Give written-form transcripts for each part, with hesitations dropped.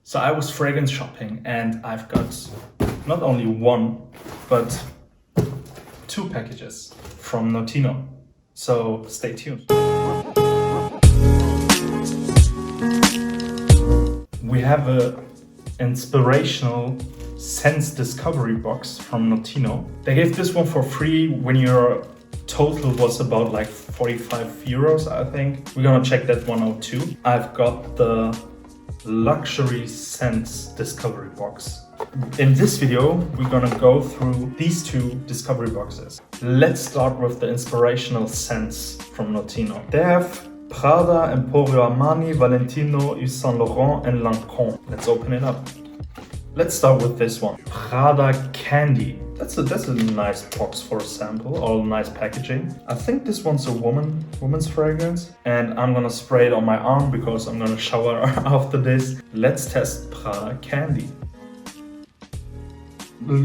So I was fragrance shopping and I've got not only one, but 2 packages from Notino. So stay tuned. We have a inspirational scents discovery box from Notino. They gave this one for free when your total was about like 45 euros, I think. We're gonna check that one out too. I've got the luxury scents discovery box. In this video, we're gonna go through these 2 discovery boxes. Let's start with the inspirational scents from Notino. They have Prada, Emporio Armani, Valentino, Yves Saint Laurent, and Lancôme. Let's open it up. Let's start with this one, Prada Candy. That's a nice box for a sample, all nice packaging. I think this one's a woman's fragrance, and I'm gonna spray it on my arm because I'm gonna shower after this. Let's test Prada Candy.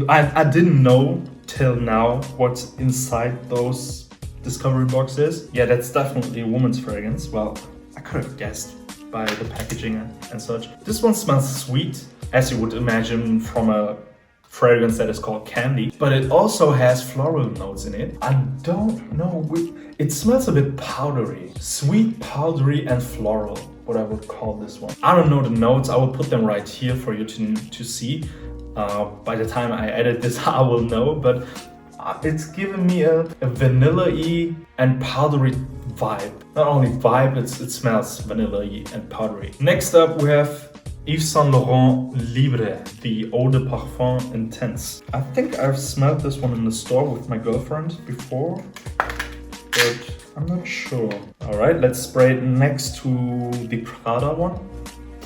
I didn't know till now what's inside those discovery boxes. Yeah, that's definitely a woman's fragrance. Well, I could have guessed by the packaging and such. This one smells sweet, as you would imagine from a fragrance that is called Candy, but it also has floral notes in it. I don't know, it smells a bit powdery, sweet, powdery, and floral, what I would call this one. I don't know the notes. I will put them right here for you to see. By the time I edit this, I will know, but it's giving me a vanilla-y and powdery vibe. Not only vibe, it smells vanilla-y and powdery. Next up, we have Yves Saint Laurent Libre, the Eau de Parfum Intense. I think I've smelled this one in the store with my girlfriend before, but I'm not sure. All right, let's spray it next to the Prada one.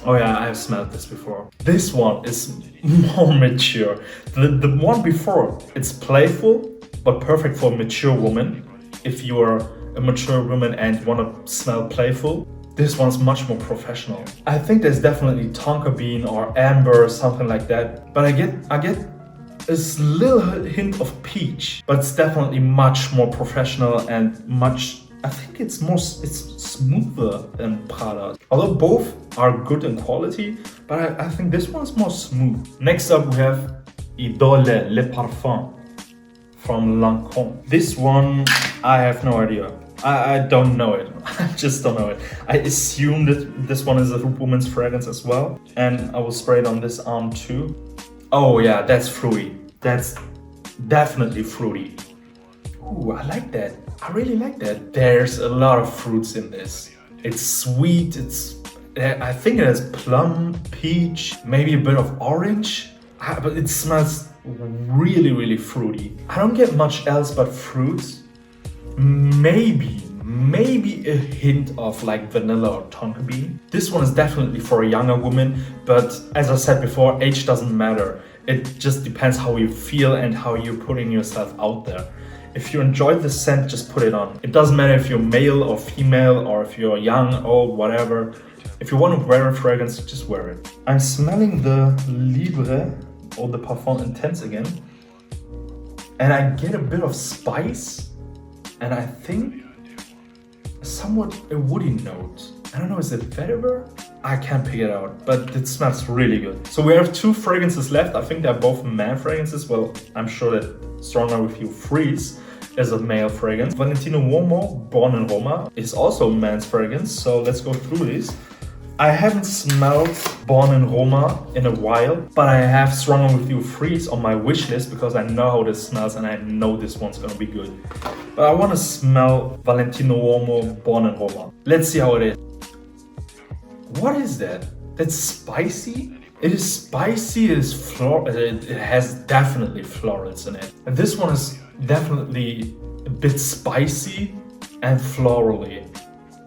Oh yeah, I've smelled this before. This one is more mature. The one before, it's playful, but perfect for a mature woman. If you are a mature woman and want to smell playful, this one's much more professional. I think there's definitely tonka bean or amber or something like that, but I get a little hint of peach, but it's definitely much more professional and much. I think it's smoother than Prada. Although both are good in quality, but I think this one's more smooth. Next up, we have Idole Le Parfum from Lancôme. This one, I have no idea. I don't know it. I just don't know it. I assume that this one is a woman's fragrance as well. And I will spray it on this arm too. Oh yeah, that's fruity. That's definitely fruity. Ooh, I like that. I really like that. There's a lot of fruits in this. It's sweet. I think it has plum, peach, maybe a bit of orange. But it smells really, really fruity. I don't get much else but fruits. Maybe a hint of like vanilla or tonka bean. This one is definitely for a younger woman, but as I said before, age doesn't matter. It just depends how you feel and how you're putting yourself out there. If you enjoy the scent, just put it on. It doesn't matter if you're male or female or if you're young, old, whatever. If you want to wear a fragrance, just wear it. I'm smelling the Libre Eau de Parfum Intense again, and I get a bit of spice. And I think somewhat a woody note. I don't know, is it vetiver? I can't pick it out, but it smells really good. So we have 2 fragrances left. I think they're both man fragrances. Well, I'm sure that Stronger With You Freeze is a male fragrance. Valentino Uomo Born in Roma is also a man's fragrance. So let's go through these. I haven't smelled Born in Roma in a while, but I have Stronger With You Freeze on my wish list because I know how this smells and I know this one's gonna be good. But I want to smell Valentino Uomo Born in Roma. Let's see how it is. What is that? That's spicy? It is spicy, it is floral, it has definitely florals in it. And this one is definitely a bit spicy and florally.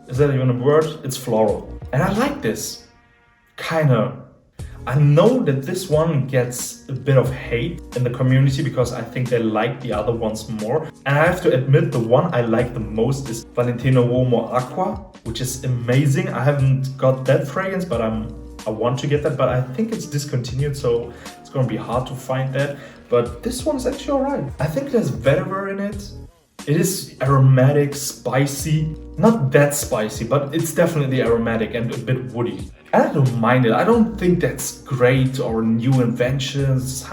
Is that even a word? It's floral. And I like this, kinda. I know that this one gets a bit of hate in the community because I think they like the other ones more. And I have to admit, the one I like the most is Valentino Uomo Aqua, which is amazing. I haven't got that fragrance, but I want to get that, but I think it's discontinued, so it's gonna be hard to find that. But this one's actually alright. I think there's vetiver in it. It is aromatic, spicy, not that spicy, but it's definitely aromatic and a bit woody. And I don't mind it. I don't think that's great or new inventions,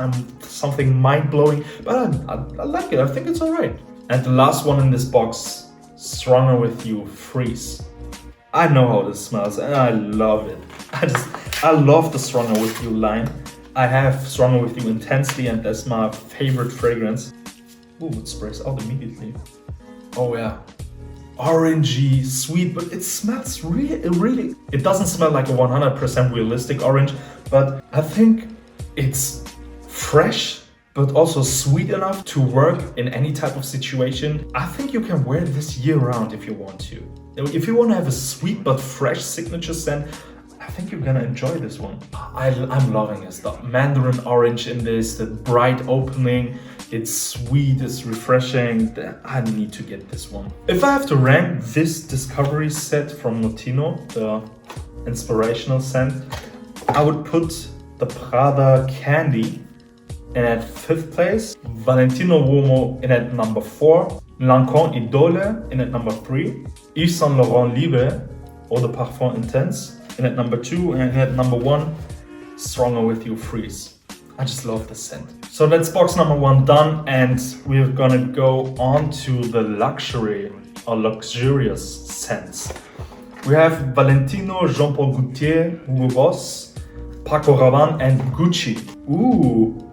something mind-blowing, but I like it. I think it's alright. And the last one in this box, Stronger With You Freeze. I know how this smells and I love it. I love the Stronger With You line. I have Stronger With You Intensely and that's my favorite fragrance. Ooh, it sprays out immediately. Oh yeah. Orangey, sweet, but it smells really... It doesn't smell like a 100% realistic orange, but I think it's fresh, but also sweet enough to work in any type of situation. I think you can wear this year round if you want to. If you want to have a sweet but fresh signature scent, I think you're gonna enjoy this one. I'm loving this. The mandarin orange in this, the bright opening, it's sweet, it's refreshing. I need to get this one. If I have to rank this discovery set from Notino, the Inspirational scent, I would put the Prada Candy in at 5th place, Valentino Uomo in at number 4, Lancôme Idole in at number 3, Yves Saint Laurent Libre Eau de Parfum Intense in at number 2, and at number 1, Stronger With You Freeze. I just love this scent. So that's box number 1 done, and we're gonna go on to the luxury or luxurious scents. We have Valentino, Jean Paul Gaultier, Hugo Boss, Paco Rabanne, and Gucci. Ooh,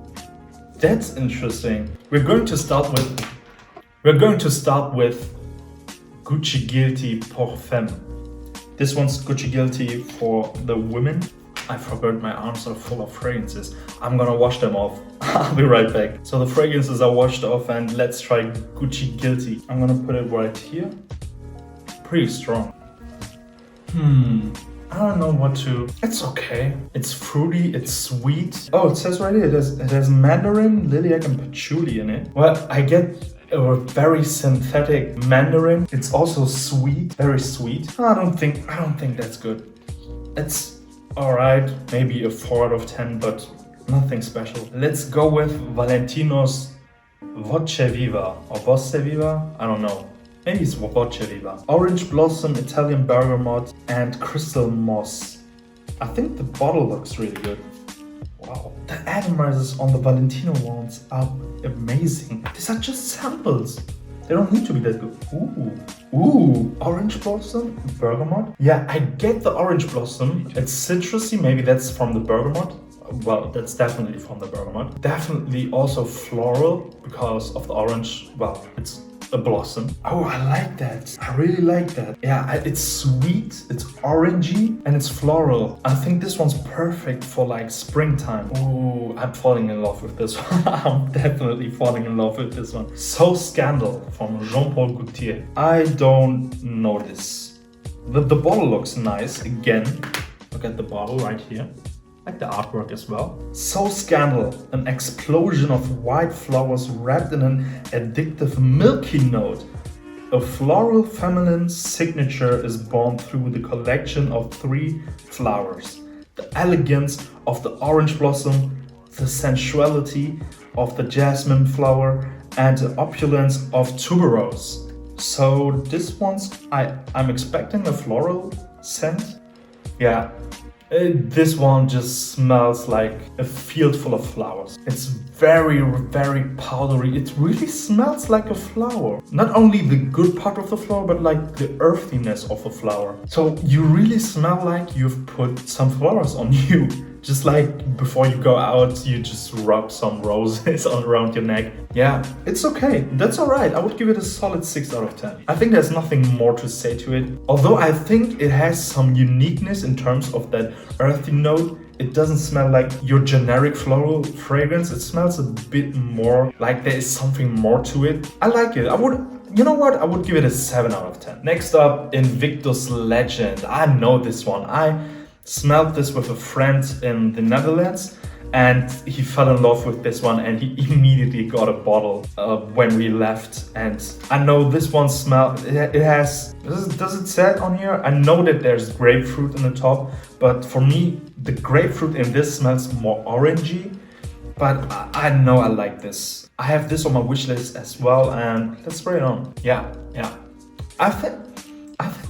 that's interesting. We're going to start with Gucci Guilty Pour Femme. This one's Gucci Guilty for the women. I forgot my arms are full of fragrances. I'm gonna wash them off. I'll be right back. So the fragrances are washed off and let's try Gucci Guilty. I'm gonna put it right here. Pretty strong. I don't know what to... It's okay. It's fruity, it's sweet. Oh, it says right here, it has mandarin, lilac, and patchouli in it. Well, I get a very synthetic mandarin. It's also sweet, very sweet. I don't think that's good. It's alright, maybe a 4 out of 10, but nothing special. Let's go with Valentino's Voce Viva or Voce Viva. I don't know. Maybe it's Voce Viva. Orange Blossom, Italian Bergamot, and Crystal Moss. I think the bottle looks really good. Wow. The atomizers on the Valentino ones are amazing. These are just samples. They don't need to be that good. Ooh, Orange Blossom, Bergamot. Yeah, I get the Orange Blossom. It's citrusy, maybe that's from the Bergamot. Well, that's definitely from the Bergamot. Definitely also floral because of the orange. Well, it's a blossom. Oh, I like that. I really like that. Yeah, it's sweet, it's orangey, and it's floral. I think this one's perfect for like springtime. Ooh, I'm falling in love with this one. I'm definitely falling in love with this one. So Scandal from Jean Paul Gaultier. I don't know this. The bottle looks nice. Again, look at the bottle right here. Like the artwork as well. So Scandal, an explosion of white flowers wrapped in an addictive milky note. A floral feminine signature is born through the collection of 3 flowers. The elegance of the orange blossom, the sensuality of the jasmine flower, and the opulence of tuberose. So this one's, I'm expecting a floral scent. Yeah. This one just smells like a field full of flowers. It's very powdery. It really smells like a flower. Not only the good part of the flower, but like the earthiness of a flower. So you really smell like you've put some flowers on you. Just like before you go out, you just rub some roses around your neck. Yeah, it's okay. That's alright. I would give it a solid 6 out of 10. I think there's nothing more to say to it. Although I think it has some uniqueness in terms of that earthy note. It doesn't smell like your generic floral fragrance. It smells a bit more like there is something more to it. I like it. You know what? I would give it a 7 out of 10. Next up, Invictus Legend. I know this one. I smelled this with a friend in the Netherlands and he fell in love with this one and he immediately got a bottle when we left. And I know this one it has, does it say it on here? I know that there's grapefruit in the top, but for me, the grapefruit in this smells more orangey but I know I like this. I have this on my wish list as well, and let's spray it on. Yeah. I think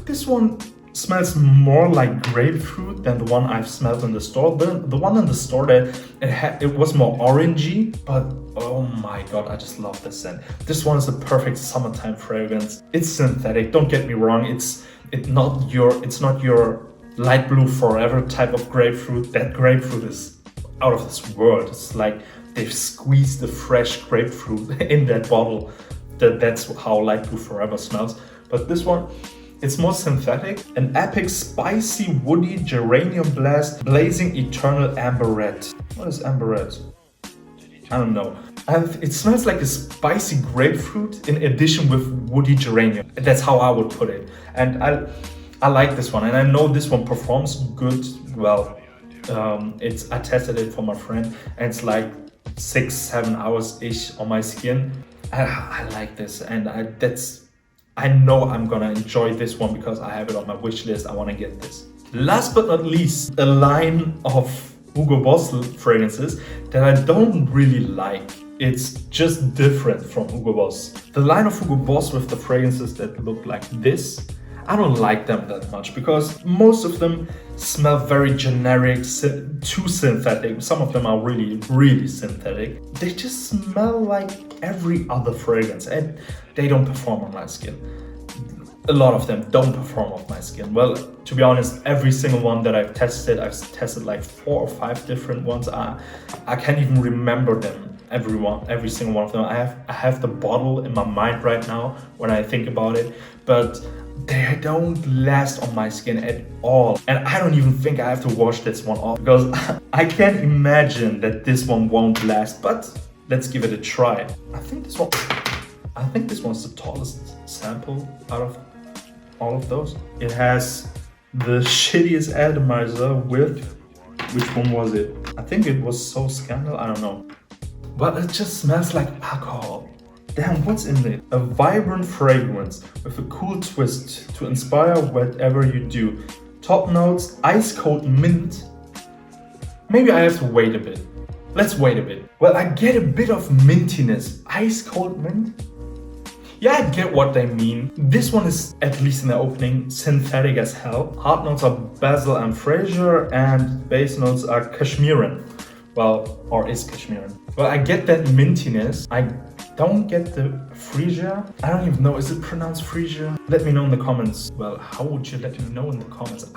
this one smells more like grapefruit than the one I've smelled in the store. The one in the store, that it was more orangey, but oh my god, I just love this scent. This one is a perfect summertime fragrance. It's synthetic, don't get me wrong. It's not your light blue forever type of grapefruit. That grapefruit is out of this world. It's like they've squeezed the fresh grapefruit in that bottle. That's how light blue forever smells. But this one, it's more synthetic. An epic, spicy, woody geranium blast, blazing eternal amber red. What is amber red? I don't know. And it smells like a spicy grapefruit in addition with woody geranium. That's how I would put it. And I like this one, and I know this one performs good. Well, I tested it for my friend, and it's like 6-7 hours ish on my skin. I like this, and I know I'm gonna enjoy this one because I have it on my wish list. I want to get this. Last but not least, a line of Hugo Boss fragrances that I don't really like. It's just different from Hugo Boss. The line of Hugo Boss with the fragrances that look like this, I don't like them that much because most of them smell very generic, too synthetic. Some of them are really, really synthetic. They just smell like every other fragrance, and they don't perform on my skin. A lot of them don't perform on my skin. Well, to be honest, every single one that I've tested like 4 or 5 different ones. I can't even remember them, every single one of them. I have the bottle in my mind right now when I think about it, but they don't last on my skin at all. And I don't even think I have to wash this one off because I can't imagine that this one won't last, but let's give it a try. I think this one's the tallest sample out of all of those. It has the shittiest atomizer with, which one was it? I think it was So Scandal, I don't know. But it just smells like alcohol. Damn, what's in it? A vibrant fragrance with a cool twist to inspire whatever you do. Top notes, ice cold mint. Maybe I have to wait a bit. Let's wait a bit. Well, I get a bit of mintiness. Ice cold mint? Yeah, I get what they mean. This one is, at least in the opening, synthetic as hell. Heart notes are basil and freesia, and base notes are cashmeran. Well, or is cashmeran. Well, I get that mintiness. I don't get the freesia. I don't even know, is it pronounced freesia? Let me know in the comments. Well, how would you let me know in the comments?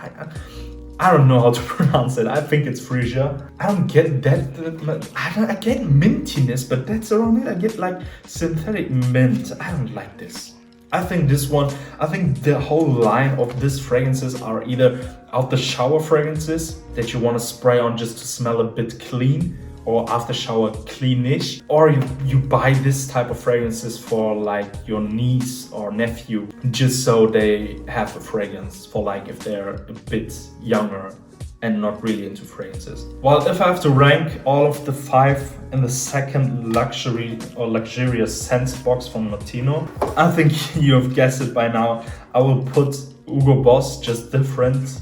I don't know how to pronounce it. I think it's freesia. I don't get that. I get mintiness, but that's around it. I get like synthetic mint. I don't like this. I think the whole line of these fragrances are either out the shower fragrances that you want to spray on just to smell a bit clean, or after shower cleanish, or you buy this type of fragrances for like your niece or nephew just so they have a fragrance for like if they're a bit younger and not really into fragrances. Well, if I have to rank all of the 5 in the second luxury or luxurious scents box from Notino, I think you have guessed it by now. I will put Hugo Boss, Just Different,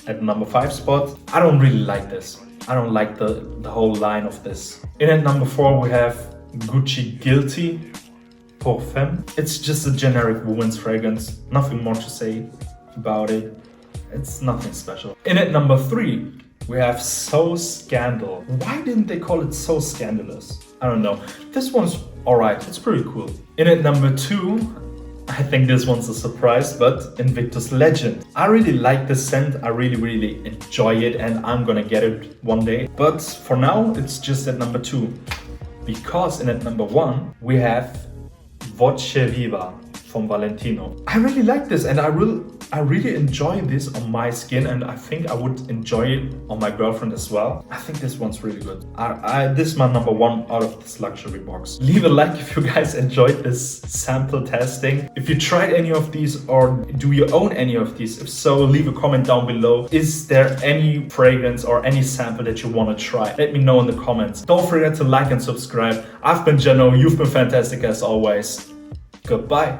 at number 5 spot. I don't really like this. I don't like the whole line of this. In at number 4 we have Gucci Guilty Pour Femme. It's just a generic woman's fragrance. Nothing more to say about it. It's nothing special. In at number 3 we have So Scandal. Why didn't they call it So Scandalous? I don't know. This one's alright. It's pretty cool. In at number 2, I think this one's a surprise, but Invictus Legend. I really like this scent. I really enjoy it, and I'm gonna get it one day. But for now, it's just at number 2. Because in at number 1, we have Voce Viva from Valentino. I really like this, and I really enjoy this on my skin, and I think I would enjoy it on my girlfriend as well. I think this one's really good. This is my number 1 out of this luxury box. Leave a like if you guys enjoyed this sample testing. If you tried any of these, or do you own any of these? If so, leave a comment down below. Is there any fragrance or any sample that you want to try? Let me know in the comments. Don't forget to like and subscribe. I've been Jeno, you've been fantastic as always. Goodbye.